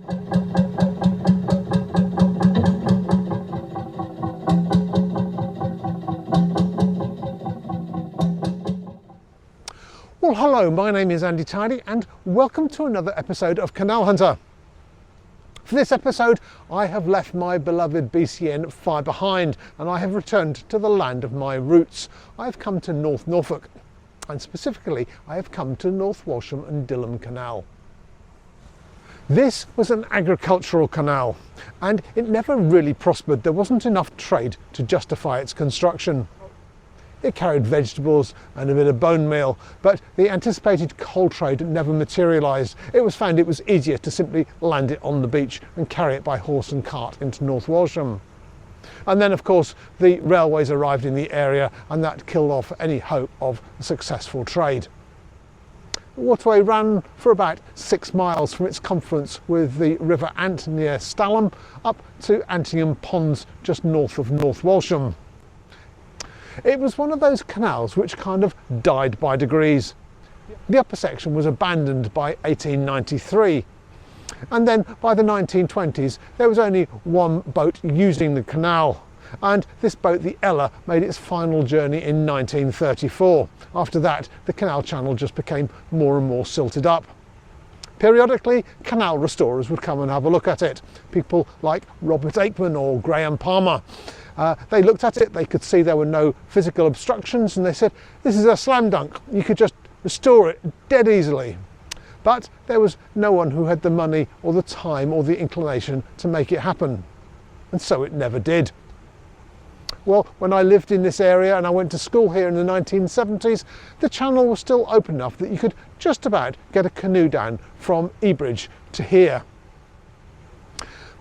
Well, hello, my name is Andy Tidy and welcome to another episode of Canal Hunter. For this episode, I have left my beloved BCN far behind and I have returned to the land of my roots. I have come to North Norfolk, and specifically I have come to North Walsham and Dilham Canal. This was an agricultural canal and it never really prospered. There wasn't enough trade to justify its construction. It carried vegetables and a bit of bone meal, but the anticipated coal trade never materialised. It was found it was easier to simply land it on the beach and carry it by horse and cart into North Walsham. And then of course the railways arrived in the area and that killed off any hope of a successful trade. The waterway ran for about 6 miles from its confluence with the River Ant near Dilham up to Antingham Ponds just north of North Walsham. It was one of those canals which kind of died by degrees. The upper section was abandoned by 1893, and then by the 1920s there was only one boat using the canal, and this boat, the Ella, made its final journey in 1934. After that the canal channel just became more and more silted up. Periodically canal restorers would come and have a look at it, people like Robert Aikman or Graham Palmer. They looked at it, they could see there were no physical obstructions, and they said, this is a slam dunk, you could just restore it dead easily. But there was no one who had the money or the time or the inclination to make it happen, and so it never did. Well, when I lived in this area and I went to school here in the 1970s, the channel was still open enough that you could just about get a canoe down from Ebridge to here.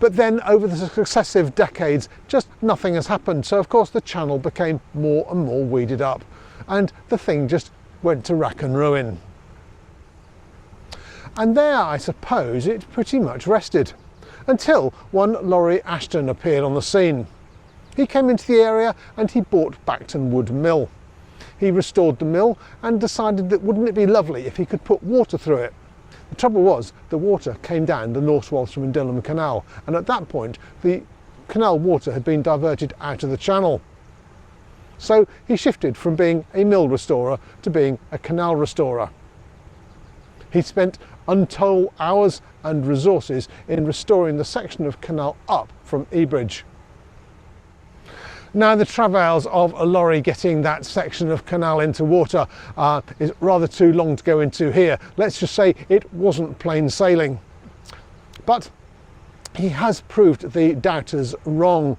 But then over the successive decades, just nothing has happened. So of course the channel became more and more weeded up and the thing just went to rack and ruin. And there, I suppose, it pretty much rested until one Laurie Ashton appeared on the scene. He came into the area and he bought Bacton Wood Mill. He restored the mill and decided that wouldn't it be lovely if he could put water through it. The trouble was, the water came down the North Walsham and Dilham Canal, and at that point the canal water had been diverted out of the channel. So he shifted from being a mill restorer to being a canal restorer. He spent untold hours and resources in restoring the section of canal up from Ebridge. Now the travails of a lorry getting that section of canal into water is rather too long to go into here. Let's just say it wasn't plain sailing. But he has proved the doubters wrong.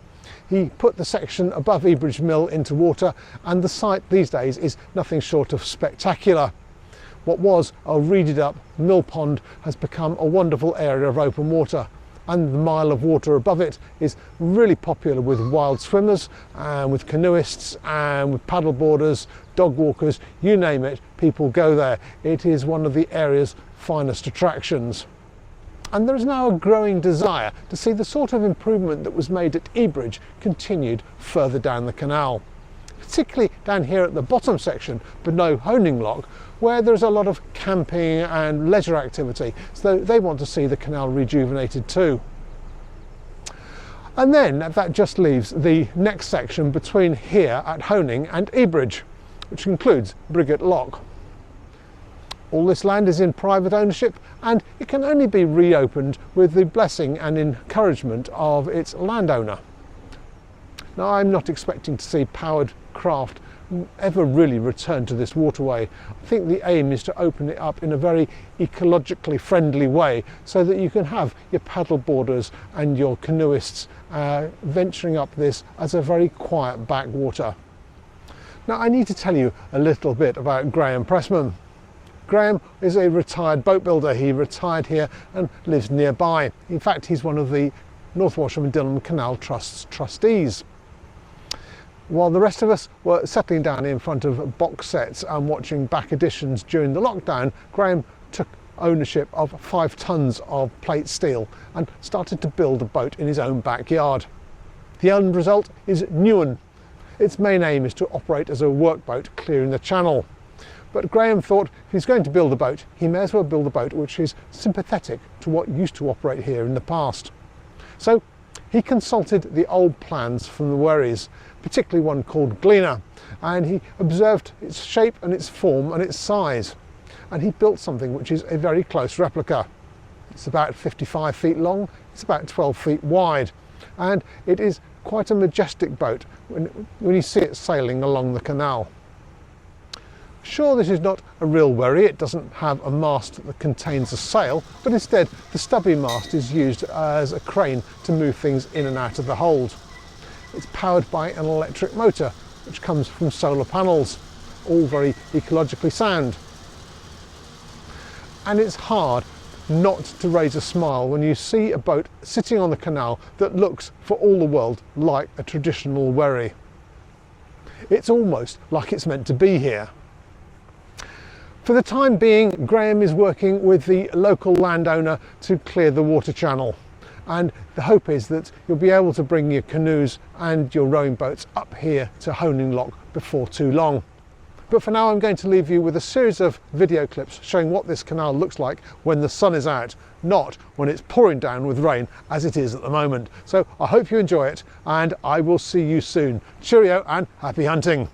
He put the section above Ebridge Mill into water and the site these days is nothing short of spectacular. What was a reeded up mill pond has become a wonderful area of open water, and the mile of water above it is really popular with wild swimmers and with canoeists and with paddleboarders, dog walkers, you name it, people go there. It is one of the area's finest attractions. And there is now a growing desire to see the sort of improvement that was made at Ebridge continued further down the canal. Particularly down here at the bottom section below Honing Lock, where there's a lot of camping and leisure activity, so they want to see the canal rejuvenated too. And then that just leaves the next section between here at Honing and Ebridge, which includes Briggate Lock. All this land is in private ownership and it can only be reopened with the blessing and encouragement of its landowner. Now, I'm not expecting to see powered craft ever really return to this waterway. I think the aim is to open it up in a very ecologically friendly way so that you can have your paddle boarders and your canoeists venturing up this as a very quiet backwater. Now, I need to tell you a little bit about Graham Pressman. Graham is a retired boat builder. He retired here and lives nearby. In fact, he's one of the North Walsham and Dilham Canal Trust's trustees. While the rest of us were settling down in front of box sets and watching back editions during the lockdown, Graham took ownership of 5 tons of plate steel and started to build a boat in his own backyard. The end result is Newun. Its main aim is to operate as a workboat clearing the channel. But Graham thought if he's going to build a boat, he may as well build a boat which is sympathetic to what used to operate here in the past. So he consulted the old plans from the wherries, particularly one called Gleaner, and he observed its shape and its form and its size, and he built something which is a very close replica. It's about 55 feet long, it's about 12 feet wide, and it is quite a majestic boat when you see it sailing along the canal. Sure, this is not a real wherry, it doesn't have a mast that contains a sail, but instead the stubby mast is used as a crane to move things in and out of the hold. It's powered by an electric motor which comes from solar panels, all very ecologically sound. And it's hard not to raise a smile when you see a boat sitting on the canal that looks for all the world like a traditional wherry. It's almost like it's meant to be here. For the time being, Graham is working with the local landowner to clear the water channel, and the hope is that you'll be able to bring your canoes and your rowing boats up here to Honing Lock before too long. But for now I'm going to leave you with a series of video clips showing what this canal looks like when the sun is out, not when it's pouring down with rain as it is at the moment. So I hope you enjoy it, and I will see you soon. Cheerio and happy hunting.